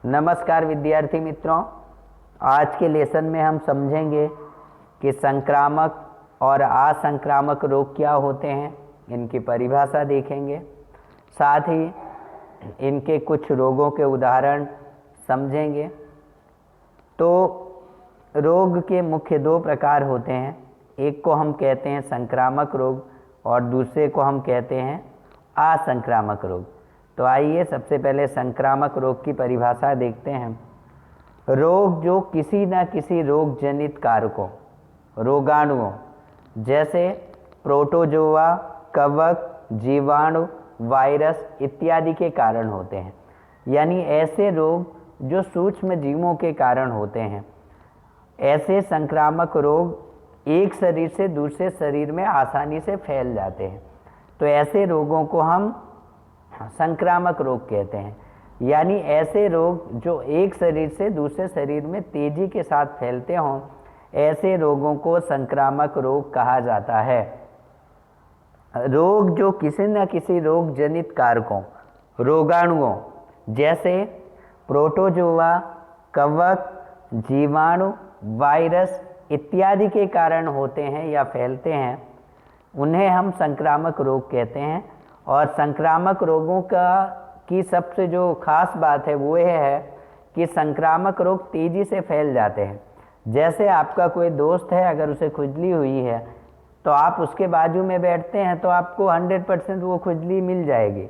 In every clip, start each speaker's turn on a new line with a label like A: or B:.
A: नमस्कार विद्यार्थी मित्रों, आज के लेसन में हम समझेंगे कि संक्रामक और असंक्रामक रोग क्या होते हैं, इनकी परिभाषा देखेंगे। साथ ही इनके कुछ रोगों के उदाहरण समझेंगे। तो रोग के मुख्य दो प्रकार होते हैं, एक को हम कहते हैं संक्रामक रोग और दूसरे को हम कहते हैं असंक्रामक रोग। तो आइए सबसे पहले संक्रामक रोग की परिभाषा देखते हैं। रोग जो किसी न किसी रोग जनित कारकों, रोगाणुओं जैसे प्रोटोजोआ, कवक, जीवाणु, वायरस इत्यादि के कारण होते हैं। यानी ऐसे रोग जो सूक्ष्म जीवों के कारण होते हैं। ऐसे संक्रामक रोग एक शरीर से दूसरे शरीर में आसानी से फैल जाते हैं। तो ऐसे रोगों को हम संक्रामक रोग कहते हैं। यानी ऐसे रोग जो एक शरीर से दूसरे शरीर में तेजी के साथ फैलते हों, ऐसे रोगों को संक्रामक रोग कहा जाता है। रोग जो किसी न किसी रोग जनित कारकों, रोगाणुओं जैसे प्रोटोजोआ, कवक, जीवाणु, वायरस इत्यादि के कारण होते हैं या फैलते हैं, उन्हें हम संक्रामक रोग कहते हैं। और संक्रामक रोगों की सबसे जो खास बात है वो यह है कि संक्रामक रोग तेज़ी से फैल जाते हैं। जैसे आपका कोई दोस्त है, अगर उसे खुजली हुई है तो आप उसके बाजू में बैठते हैं तो आपको 100% वो खुजली मिल जाएगी।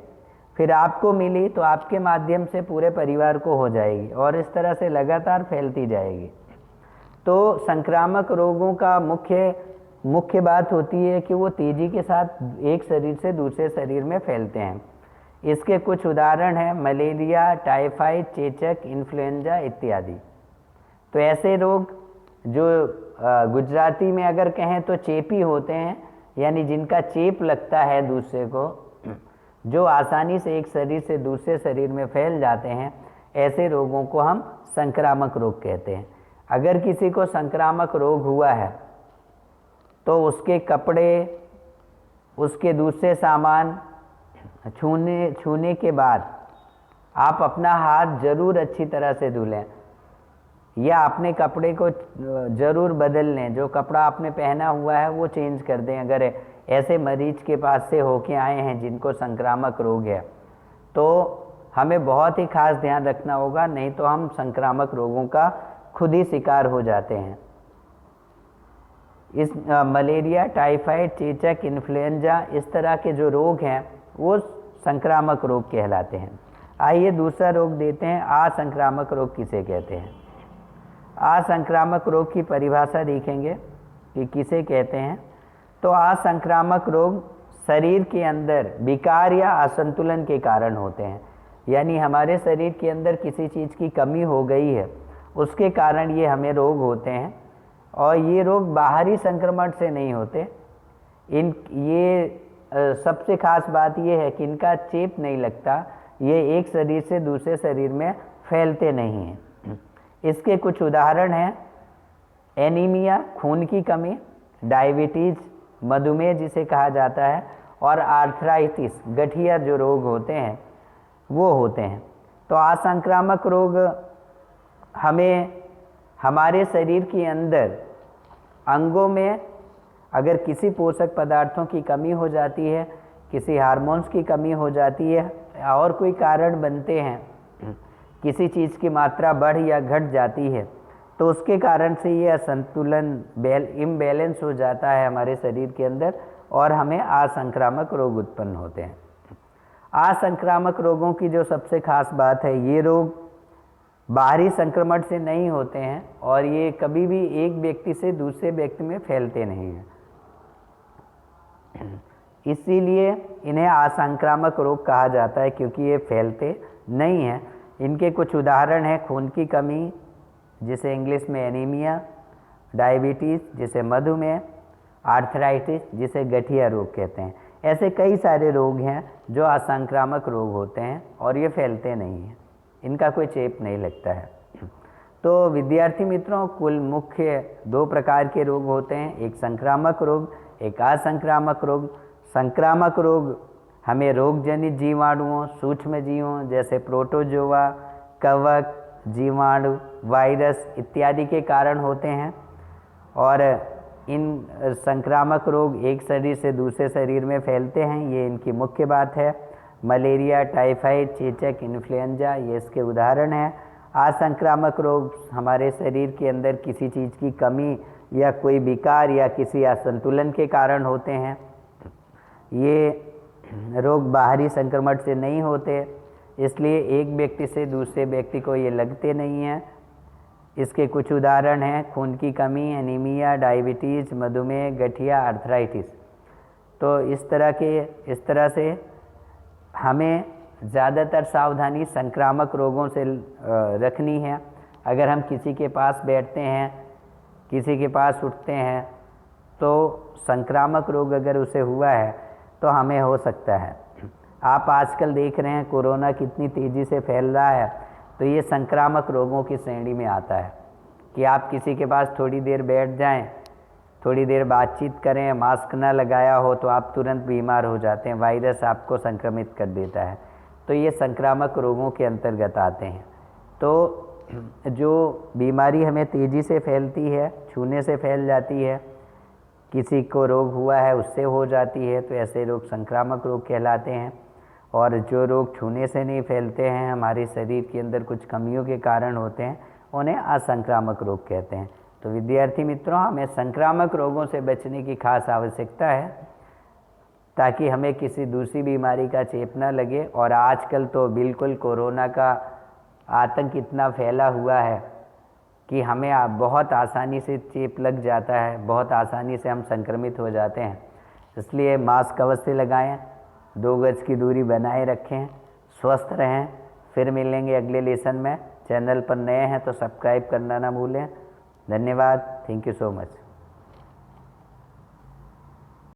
A: फिर आपको मिली तो आपके माध्यम से पूरे परिवार को हो जाएगी और इस तरह से लगातार फैलती जाएगी। तो संक्रामक रोगों का मुख्य बात होती है कि वो तेज़ी के साथ एक शरीर से दूसरे शरीर में फैलते हैं। इसके कुछ उदाहरण हैं मलेरिया, टाइफाइड, चेचक, इन्फ्लुएंजा इत्यादि। तो ऐसे रोग जो गुजराती में अगर कहें तो चेपी होते हैं, यानी जिनका चेप लगता है दूसरे को, जो आसानी से एक शरीर से दूसरे शरीर में फैल जाते हैं, ऐसे रोगों को हम संक्रामक रोग कहते हैं। अगर किसी को संक्रामक रोग हुआ है तो उसके कपड़े, उसके दूसरे सामान छूने के बाद आप अपना हाथ ज़रूर अच्छी तरह से धुलें या अपने कपड़े को ज़रूर बदल लें। जो कपड़ा आपने पहना हुआ है वो चेंज कर दें। अगर ऐसे मरीज के पास से होके आए हैं जिनको संक्रामक रोग है तो हमें बहुत ही खास ध्यान रखना होगा, नहीं तो हम संक्रामक रोगों का खुद ही शिकार हो जाते हैं। इस मलेरिया, टाइफाइड, चेचक, इन्फ्लुएंजा इस तरह के जो रोग हैं वो संक्रामक रोग कहलाते हैं। आइए दूसरा रोग देते हैं, असंक्रामक रोग किसे कहते हैं। असंक्रामक रोग की परिभाषा देखेंगे कि किसे कहते हैं। तो असंक्रामक रोग शरीर के अंदर विकार या असंतुलन के कारण होते हैं। यानी हमारे शरीर के अंदर किसी चीज़ की कमी हो गई है, उसके कारण ये हमें रोग होते हैं। और ये रोग बाहरी संक्रमण से नहीं होते। सबसे खास बात ये है कि इनका चेप नहीं लगता, ये एक शरीर से दूसरे शरीर में फैलते नहीं हैं। इसके कुछ उदाहरण हैं एनीमिया, खून की कमी, डायबिटीज़, मधुमेह जिसे कहा जाता है, और आर्थराइटिस, गठिया जो रोग होते हैं वो होते हैं। तो असंक्रामक रोग हमें हमारे शरीर के अंदर अंगों में अगर किसी पोषक पदार्थों की कमी हो जाती है, किसी हार्मोन्स की कमी हो जाती है और कोई कारण बनते हैं, किसी चीज़ की मात्रा बढ़ या घट जाती है, तो उसके कारण से ये असंतुलन, इम्बैलेंस हो जाता है हमारे शरीर के अंदर और हमें असंक्रामक रोग उत्पन्न होते हैं। असंक्रामक रोगों की जो सबसे खास बात है, ये रोग बाहरी संक्रमण से नहीं होते हैं और ये कभी भी एक व्यक्ति से दूसरे व्यक्ति में फैलते नहीं हैं। इसीलिए इन्हें असंक्रामक रोग कहा जाता है, क्योंकि ये फैलते नहीं हैं। इनके कुछ उदाहरण हैं खून की कमी जिसे इंग्लिश में एनीमिया, डायबिटीज़ जिसे मधुमेह, आर्थराइटिस जिसे गठिया रोग कहते हैं। ऐसे कई सारे रोग हैं जो असंक्रामक रोग होते हैं और ये फैलते नहीं हैं, इनका कोई चेप नहीं लगता है। तो विद्यार्थी मित्रों, कुल मुख्य दो प्रकार के रोग होते हैं, एक संक्रामक रोग, एक असंक्रामक रोग। संक्रामक रोग हमें रोग जनित जीवाणुओं, सूक्ष्म जीवों जैसे प्रोटोजोआ, कवक, जीवाणु, वायरस इत्यादि के कारण होते हैं। और इन संक्रामक रोग एक शरीर से दूसरे शरीर में फैलते हैं, ये इनकी मुख्य बात है। मलेरिया, टाइफाइड, चेचक, इन्फ्लुएंजा ये इसके उदाहरण हैं। असंक्रामक रोग हमारे शरीर के अंदर किसी चीज़ की कमी या कोई विकार या किसी असंतुलन के कारण होते हैं। ये रोग बाहरी संक्रमण से नहीं होते, इसलिए एक व्यक्ति से दूसरे व्यक्ति को ये लगते नहीं हैं। इसके कुछ उदाहरण हैं खून की कमी, एनीमिया, डायबिटीज़, मधुमेह, गठिया, आर्थराइटिस। तो इस तरह से हमें ज़्यादातर सावधानी संक्रामक रोगों से रखनी है। अगर हम किसी के पास बैठते हैं, किसी के पास उठते हैं, तो संक्रामक रोग अगर उसे हुआ है तो हमें हो सकता है। आप आजकल देख रहे हैं कोरोना कितनी तेज़ी से फैल रहा है, तो ये संक्रामक रोगों की श्रेणी में आता है कि आप किसी के पास थोड़ी देर बैठ जाएं, थोड़ी देर बातचीत करें, मास्क ना लगाया हो तो आप तुरंत बीमार हो जाते हैं, वायरस आपको संक्रमित कर देता है। तो ये संक्रामक रोगों के अंतर्गत आते हैं। तो जो बीमारी हमें तेज़ी से फैलती है, छूने से फैल जाती है, किसी को रोग हुआ है उससे हो जाती है, तो ऐसे रोग संक्रामक रोग कहलाते हैं। और जो रोग छूने से नहीं फैलते हैं, हमारे शरीर के अंदर कुछ कमियों के कारण होते हैं, उन्हें असंक्रामक रोग कहते हैं। तो विद्यार्थी मित्रों, हमें संक्रामक रोगों से बचने की खास आवश्यकता है ताकि हमें किसी दूसरी बीमारी का चेप न लगे। और आजकल तो बिल्कुल कोरोना का आतंक इतना फैला हुआ है कि हमें बहुत आसानी से चेप लग जाता है, बहुत आसानी से हम संक्रमित हो जाते हैं। इसलिए मास्क अवश्य लगाएं, 2 गज की दूरी बनाए रखें, स्वस्थ रहें। फिर मिलेंगे अगले लेसन में। चैनल पर नए हैं तो सब्सक्राइब करना ना भूलें। धन्यवाद। Thank you so much.